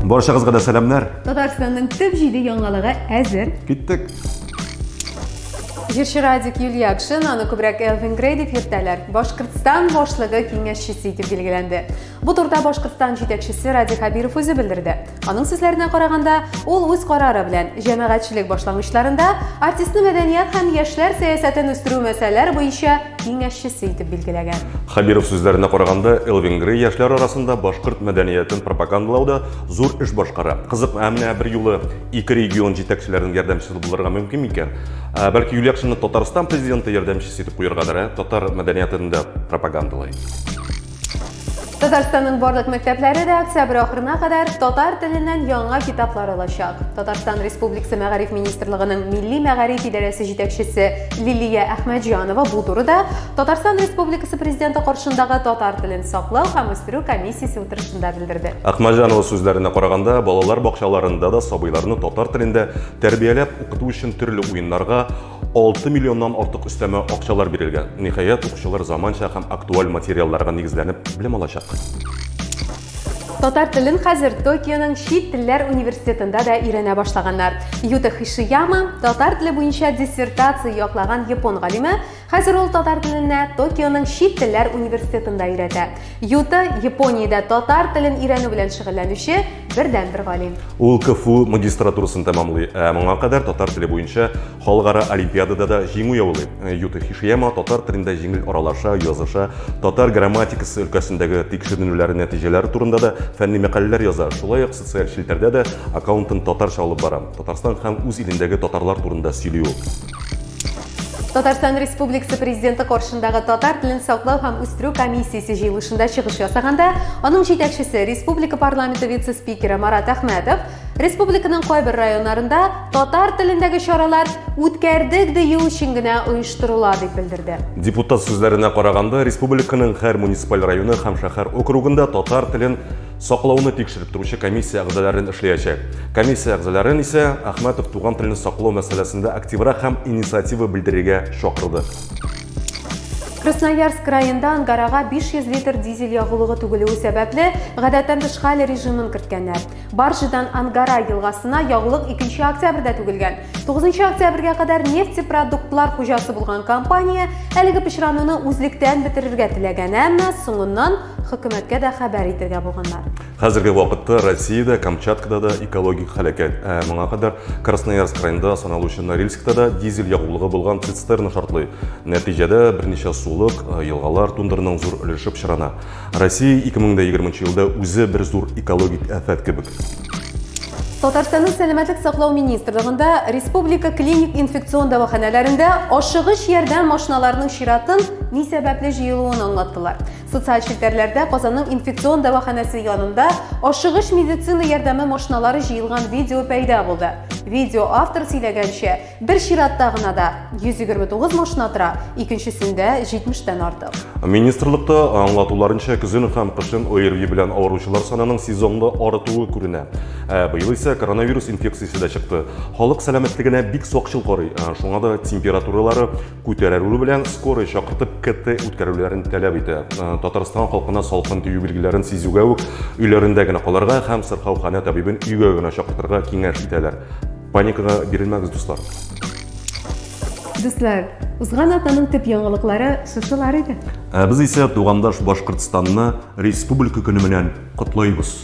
Баршагызга да сәламнәр. Татарстанның төп җиде яңалыгы әзер. Киттек. Җырчы Радик Юлиакшин, аны күбрәк Элвин Грей дип йөртәләр. Башкортстан башлыгы киңәшчесе итеп билгеләнде. Бу турыда Башкортстан җитәкчесе Радик Хабиров үзе белдерде. Аның сүзләренә караганда, ул үз карары белән җәмәгатьчелек башлангычларында артистны мәдәният һәм яшьләр сәясәтен үстерү мәсьәләләре буенча киңәшчесе итеп билгеләгән. Хабиров сүзләренә караганда, Элвин Грей яшьләр арасында башкорт мәдәниятен пропагандалауда зур эш башкара. Кызык, менә бер юлы ике регион җитәкчеләренең ярдәмчесе булырга мөмкин микән? Бәлки Юлиакшинны Татарстан президенты ярдәмчесе итеп куяргадыр, татар мәдәниятен дә пропагандалый. Татарстанның барлык мәктәпләре дә октябрь ахырына кадәр татар теленнән яңа китаплар алачак. Татарстан Республикасы Мәгариф министрлыгының Милли мәгариф идарәсе җитәкчесе Лилия Әхмәтҗанова бу турыда Татарстан Республикасы президенты каршындагы татар телен саклау һәм үстерү комиссиясе утырышында белдерде. Әхмәтҗанова сүзләренә караганда, балалар бакчаларында да сабыйларны татар телендә тәрбияләп укыту өчен төрле уеннарга 6 миллионнан артык өстәмә акчалар бирелгән. Ниһаять, укучылар заманча һәм актуаль материалларга нигезләнеп белем алачак. Татар телен хәзер Токионың Чит телләр университетында да өйрәнә башлаганнар. Юта Хишияма, татар теле буенча диссертация яклаган япон галиме, хәзер ул татар теленә Токионың Чит телләр университетында өйрәтә. Юта Япониядә татар телен өйрәнү белән шөгыльләнүче бердән-бер галим. Ул КФУ магистратурасын тәмамлый. Моңа кадәр татар теле буенча халыкара олимпиадада да җиңү яулый. Юта Хишияма татар телендә җиңел аралаша, языша, татар грамматикасы өлкәсендәге тикшеренүләр нәтиҗәләре турында да фәнни мәкаләләр яза. Шулай ук социаль челтәрдә дә аккаунтын татарча алып бара. Татарстан һәм үз илендәге татарлар турында сөйли ул. Татарстан Республикасы президенты каршындагы татар телен саклау һәм үстерү комиссиясе җыелышында чыгыш ясаганда, аның җитәкчесе республика парламенты вице-спикеры Марат Әхмәтов республиканың кайбер районнарында татар телендәге чаралар үткәрдек дию өчен генә оештырыла дип белдерде. Депутат сүзләренә караганда, республиканың һәр муниципаль районы һәм шәһәр округында татар телен саклауны тикшереп торучы комиссия әгъзаларын эшләячәк. Комиссия әгъзаларын исә Әхмәтов туган телне саклау мәсьәләсендә активрак һәм инициатива белдерергә чакырды. Красноярск районында Ангарага 500 литр дизель ягулыгы түгелүе сәбәпле гадәттән тыш хәл режимын керткәннәр. Баржыдан Ангара елгасына ягулык 2 октябрьдә түгелгән. 9 октябрьгә кадәр нефтепродуктлар хуҗасы булган компания әлеге пычрануны үзлектән бетерергә теләгән, әмма соңыннан хөкүмәткә дә хәбәр итәргә булганнар. Хәзерге вакытта Россиядә, Камчаткада да экологик һәлакәт. Моңа кадәр Красноярск районында саналучы Норильскта да дизель ягулыгы булган цистерна шартлый. Нәтиҗәдә берничә сулык, елгалар тундырының зур өлеше пычрана. Россия 2020 елда үзе бер зур экологик афәт кебек. Татарстанның сәламәтлек саклау министрлыгында республика клиник инфекцион дәваханәләрендә ашыгыч ярдәм машиналарының чиратын ни сәбәпле җыелуын аңлаттылар. Социаль челтәрләрдә Казанның инфекцион дәваханәсе янында ашыгыч медицина ярдәме машиналары җыелган видео пәйда булды. Видео автор сөйләгәнчә, бер чиратта гына да 129 машина тора, икенчесендә 70-тән артык. Министрлыкта аңлатуларынча көзен һәм кышын ОРВИ белән авыручылар санының сезонда артуы күренә. Быел исә коронавирус инфекциясе дә чыкты. Халык сәламәтлегенә бик сакчыл карый. Шуңа да температуралары күтәрелү белән скорый чакыртып КТ үткәрүләрен таләп итә. Татарстан халкына салкын тию билгеләрен сизүгә үк өйләрендә генә калырга һәм сырхаухана табибын өйгә генә чакыртырга киңәш итәләр. Паникага бирелмәгез, дуслар. Дуслар, узган атнаның төп яңалыклары шушылар иде. Без исә тугандаш Башкортстанны республика көне белән котлыйбыз.